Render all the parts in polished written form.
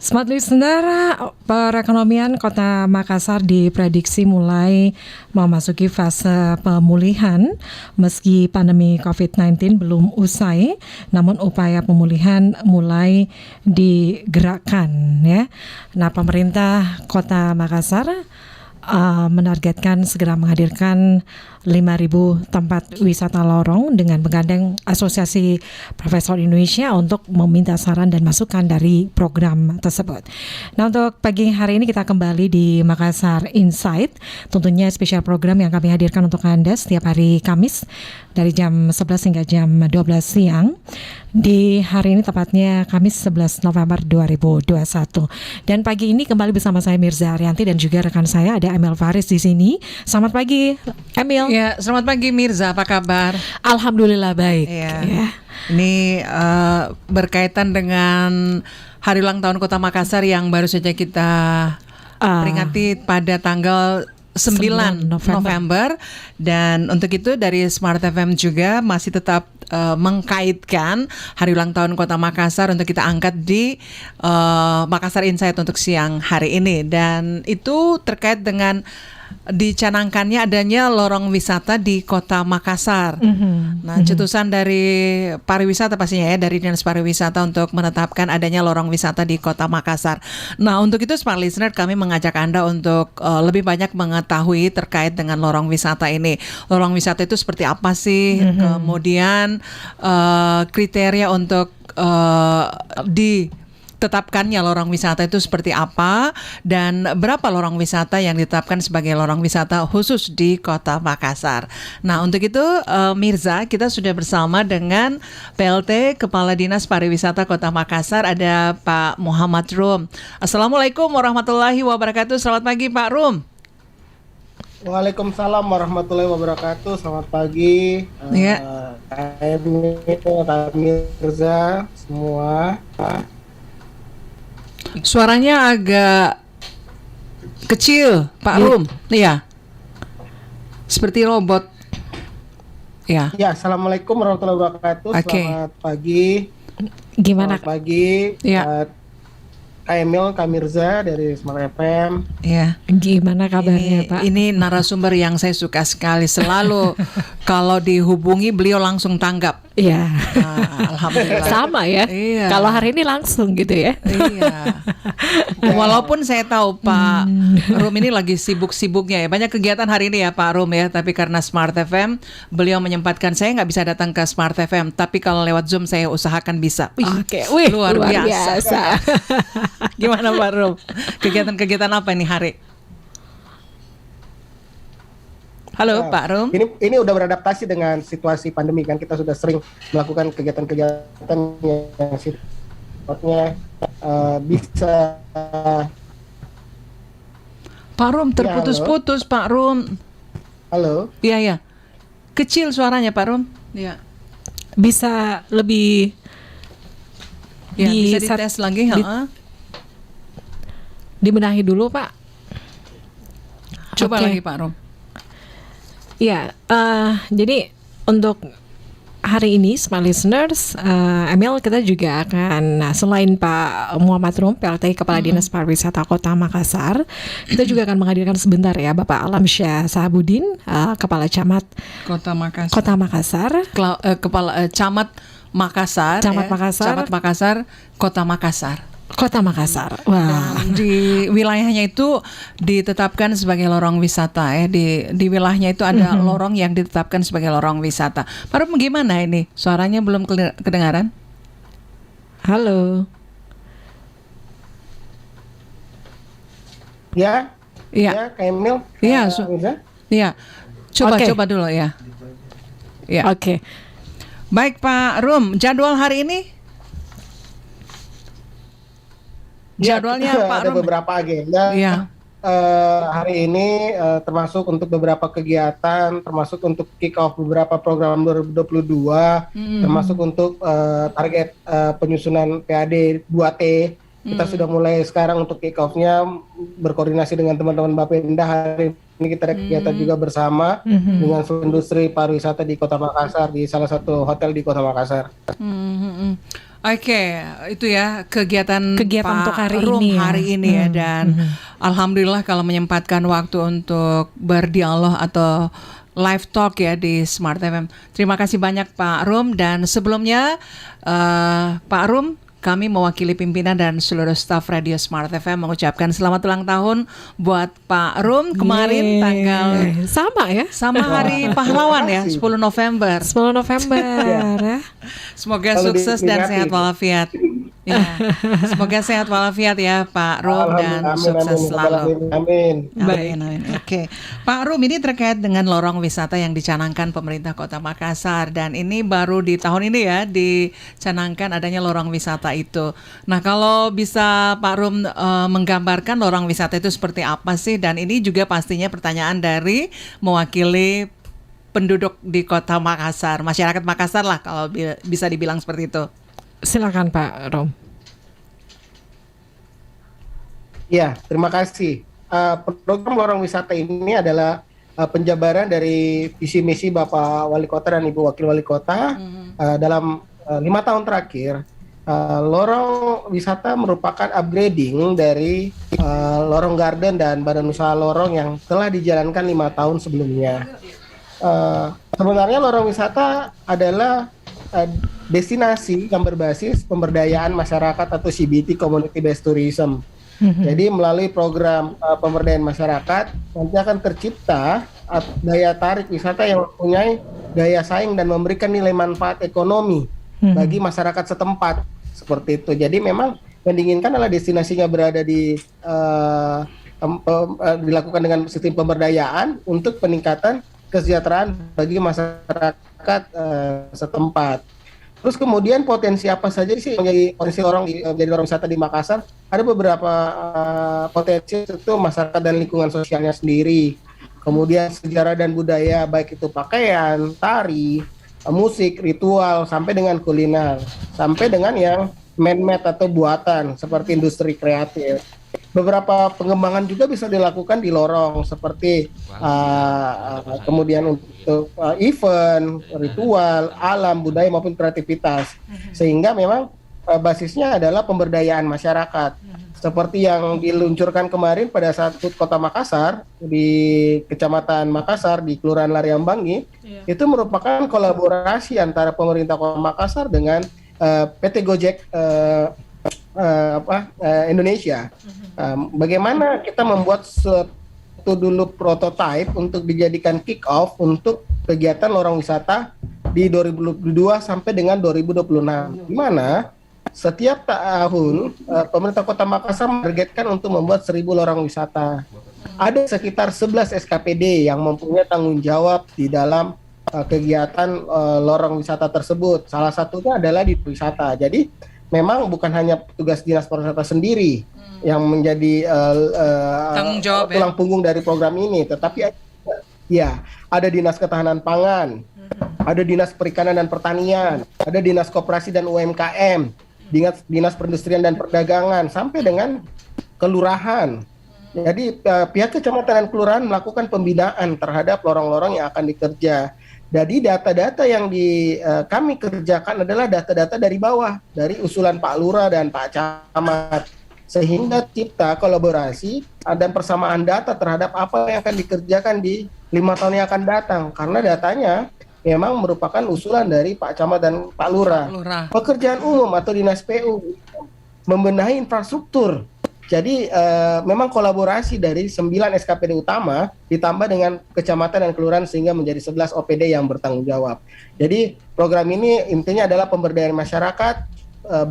Smart Listener, perekonomian Kota Makassar diprediksi mulai memasuki fase pemulihan meski pandemi COVID-19 belum usai, namun upaya pemulihan mulai digerakkan ya. Nah, pemerintah Kota Makassar menargetkan segera menghadirkan 5.000 tempat wisata lorong dengan menggandeng Asosiasi Profesor Indonesia untuk meminta saran dan masukan dari program tersebut. Nah, untuk pagi hari ini kita kembali di Makassar Insight, tentunya spesial program yang kami hadirkan untuk Anda setiap hari Kamis dari jam 11 hingga jam 12 siang. Di hari ini tepatnya Kamis 11 November 2021. Dan pagi ini kembali bersama saya Mirza Arianti dan juga rekan saya ada Emil Faris di sini. Selamat pagi, Emil. Ya, selamat pagi Mirza, apa kabar? Alhamdulillah baik. Ya. Ini berkaitan dengan Hari Ulang Tahun Kota Makassar yang baru saja kita peringati pada tanggal 9 November. Dan untuk itu dari Smart FM juga masih tetap mengkaitkan Hari Ulang Tahun Kota Makassar untuk kita angkat di Makassar Insight untuk siang hari ini. Dan itu terkait dengan dicanangkannya adanya lorong wisata di Kota Makassar. Nah, cetusan dari pariwisata pastinya ya, dari Dinas Pariwisata untuk menetapkan adanya lorong wisata di Kota Makassar. Nah, untuk itu Smart Listener kami mengajak Anda untuk lebih banyak mengetahui terkait dengan lorong wisata ini. Lorong wisata itu seperti apa sih? Kemudian kriteria untuk ditetapkannya lorong wisata itu seperti apa, dan berapa lorong wisata yang ditetapkan sebagai lorong wisata khusus di Kota Makassar. Nah, untuk itu Mirza, kita sudah bersama dengan PLT Kepala Dinas Pariwisata Kota Makassar, ada Pak Muhammad Rum. Assalamualaikum warahmatullahi wabarakatuh. Selamat pagi Pak Rum. Waalaikumsalam warahmatullahi wabarakatuh. Selamat pagi. Kak Mirza semua. Suaranya agak kecil, Pak Rum. Iya. Seperti robot. Ya. Ya, assalamualaikum warahmatullahi wabarakatuh. Selamat pagi. Gimana? Selamat pagi. Ya. Kak Emil, Kak Mirza dari Smart FM. Ya. Gimana kabarnya, Pak? Ini narasumber yang saya suka sekali. Selalu kalau dihubungi beliau langsung tanggap. Iya. Alhamdulillah. Sama ya. Iya. Kalau hari ini langsung gitu ya. Iya. Walaupun saya tahu Pak Rum ini lagi sibuk-sibuknya ya. Banyak kegiatan hari ini ya Pak Rum ya. Tapi karena Smart FM, beliau menyempatkan saya nggak bisa datang ke Smart FM. Tapi kalau lewat Zoom saya usahakan bisa. Oke. Wih, luar biasa. Gimana Pak Rum? Kegiatan-kegiatan apa ini hari? Halo Pak Rum. Ini udah beradaptasi dengan situasi pandemi kan, kita sudah sering melakukan kegiatan-kegiatan yang sifatnya bisa. Pak Rum terputus-putus Pak Rum. Halo. Iya. Kecil suaranya Pak Rum. Iya. Bisa lebih bisa dites lagi, dibenahi dulu Pak. Coba lagi Pak Rum. Ya, jadi untuk hari ini Smart Listeners, Emil, kita juga akan, selain Pak Muhammad Rum, PLT Kepala Dinas Pariwisata Kota Makassar, kita juga akan menghadirkan sebentar ya Bapak Alamsyah Sahabudin, Kepala Camat Kota Makassar. Kepala Camat Makassar, Camat Makassar, Kota Makassar. Wah. Dan di wilayahnya itu ditetapkan sebagai lorong wisata ya. Di wilayahnya itu ada lorong yang ditetapkan sebagai lorong wisata. Pak Rum, gimana ini? Suaranya belum kedengaran? Halo. Ya. Iya. Kak Emil. Iya. Iya. Coba dulu ya. Ya. Oke. Baik Pak Rum, jadwal hari ini? Jadwalnya Pak ada Rum. beberapa agenda. Iya. Hari ini termasuk untuk beberapa kegiatan, termasuk untuk kick off beberapa program 2022, termasuk untuk target penyusunan PAD 2T. Kita sudah mulai sekarang untuk kick off-nya, berkoordinasi dengan teman-teman Bapenda hari ini kita ada kegiatan juga bersama dengan seluruh industri pariwisata di Kota Makassar, di salah satu hotel di Kota Makassar. Oke, itu ya kegiatan Kegiatan Pak untuk hari Rum ini ya. hari ini ya, dan alhamdulillah kalau menyempatkan waktu untuk berdialog atau live talk ya di Smart FM. Terima kasih banyak Pak Rum, dan sebelumnya Pak Rum, kami mewakili pimpinan dan seluruh staf Radio Smart FM mengucapkan selamat ulang tahun buat Pak Rum kemarin tanggal sama hari pahlawan ya, 10 November. 10 November ya. Semoga Kalau sukses dan diperingati. sehat walafiat. Ya. Semoga sehat walafiat ya Pak Rum, dan sukses selalu. Amin. Amin. Oke, Pak Rum, ini terkait dengan lorong wisata yang dicanangkan pemerintah Kota Makassar, dan ini baru di tahun ini ya dicanangkan adanya lorong wisata itu. Nah, kalau bisa Pak Rum menggambarkan lorong wisata itu seperti apa sih, dan ini juga pastinya pertanyaan dari mewakili penduduk di Kota Makassar, masyarakat Makassar lah kalau bisa dibilang seperti itu. Silakan Pak Rom. Ya, terima kasih. Program lorong wisata ini adalah penjabaran dari visi misi Bapak Wali Kota dan Ibu Wakil Wali Kota dalam 5 tahun terakhir. Lorong wisata merupakan upgrading dari lorong garden dan badan usaha lorong yang telah dijalankan 5 tahun sebelumnya. Sebenarnya lorong wisata adalah destinasi yang berbasis pemberdayaan masyarakat atau CBT, Community Based Tourism. Jadi melalui program pemberdayaan masyarakat nanti akan tercipta daya tarik wisata yang mempunyai daya saing dan memberikan nilai manfaat ekonomi bagi masyarakat setempat, seperti itu. Jadi memang yang diinginkan adalah destinasinya berada di dilakukan dengan sistem pemberdayaan untuk peningkatan kesejahteraan bagi masyarakat setempat. Terus kemudian potensi apa saja sih menjadi potensi menjadi lorong wisata di Makassar? Ada beberapa potensi, itu masyarakat dan lingkungan sosialnya sendiri. Kemudian sejarah dan budaya, baik itu pakaian, tari, musik, ritual, sampai dengan kuliner, sampai dengan yang man-made atau buatan seperti industri kreatif. Beberapa pengembangan juga bisa dilakukan di lorong seperti kemudian untuk event, ritual, alam, budaya maupun kreativitas. Sehingga memang basisnya adalah pemberdayaan masyarakat. Seperti yang diluncurkan kemarin pada saat HUT Kota Makassar di Kecamatan Makassar di Kelurahan Lariambangi, itu merupakan kolaborasi antara pemerintah Kota Makassar dengan PT Gojek Indonesia. Bagaimana kita membuat suatu dulu prototipe untuk dijadikan kick off untuk kegiatan lorong wisata di 2022 sampai dengan 2026, di mana setiap tahun pemerintah Kota Makassar menargetkan untuk membuat 1.000 lorong wisata. Ada sekitar 11 SKPD yang mempunyai tanggung jawab di dalam kegiatan lorong wisata tersebut. Salah satunya adalah di wisata. Jadi memang bukan hanya petugas dinas pariwisata sendiri yang menjadi tanggung jawab, tulang punggung dari program ini, tetapi ada dinas ketahanan pangan, ada dinas perikanan dan pertanian, ada dinas koperasi dan UMKM, dinas perindustrian dan perdagangan, sampai dengan kelurahan. Jadi pihak kecamatan dan kelurahan melakukan pembinaan terhadap lorong-lorong yang akan dikerja. Jadi data-data yang kami kerjakan adalah data-data dari bawah, dari usulan Pak Lurah dan Pak Camat, sehingga cipta kolaborasi dan persamaan data terhadap apa yang akan dikerjakan di 5 tahun yang akan datang. Karena datanya memang merupakan usulan dari Pak Camat dan Pak Lurah. Pekerjaan umum atau dinas PU membenahi infrastruktur. Jadi memang kolaborasi dari 9 SKPD utama ditambah dengan kecamatan dan kelurahan sehingga menjadi 11 OPD yang bertanggung jawab. Jadi program ini intinya adalah pemberdayaan masyarakat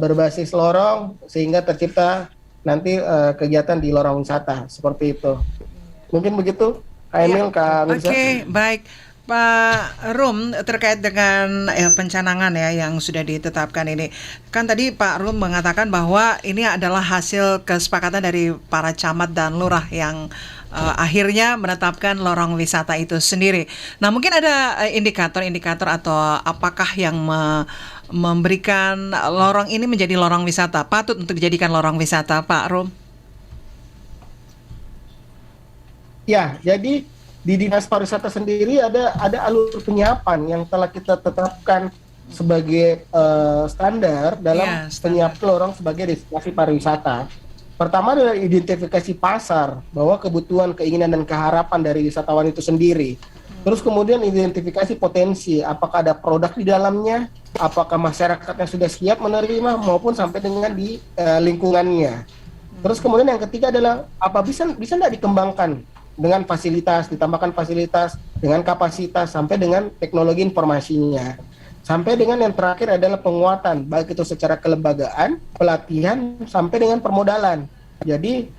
berbasis lorong sehingga tercipta nanti kegiatan di lorong wisata seperti itu. Mungkin begitu, Kak Emil, Kak Mirza. Oke, baik. Pak Rum, terkait dengan pencanangan ya yang sudah ditetapkan ini, kan tadi Pak Rum mengatakan bahwa ini adalah hasil kesepakatan dari para camat dan lurah yang akhirnya menetapkan lorong wisata itu sendiri. Nah, mungkin ada indikator-indikator atau apakah yang memberikan lorong ini menjadi lorong wisata, patut untuk dijadikan lorong wisata, Pak Rum? Ya, jadi di Dinas Pariwisata sendiri ada alur penyiapan yang telah kita tetapkan sebagai standar dalam penyiapan lorong sebagai destinasi pariwisata. Pertama adalah identifikasi pasar, bahwa kebutuhan, keinginan, dan keharapan dari wisatawan itu sendiri. Terus kemudian identifikasi potensi, apakah ada produk di dalamnya, apakah masyarakatnya sudah siap menerima, maupun sampai dengan di lingkungannya. Terus kemudian yang ketiga adalah apa bisa tidak dikembangkan dengan fasilitas, ditambahkan fasilitas dengan kapasitas sampai dengan teknologi informasinya. Sampai dengan yang terakhir adalah penguatan, baik itu secara kelembagaan, pelatihan, sampai dengan permodalan. Jadi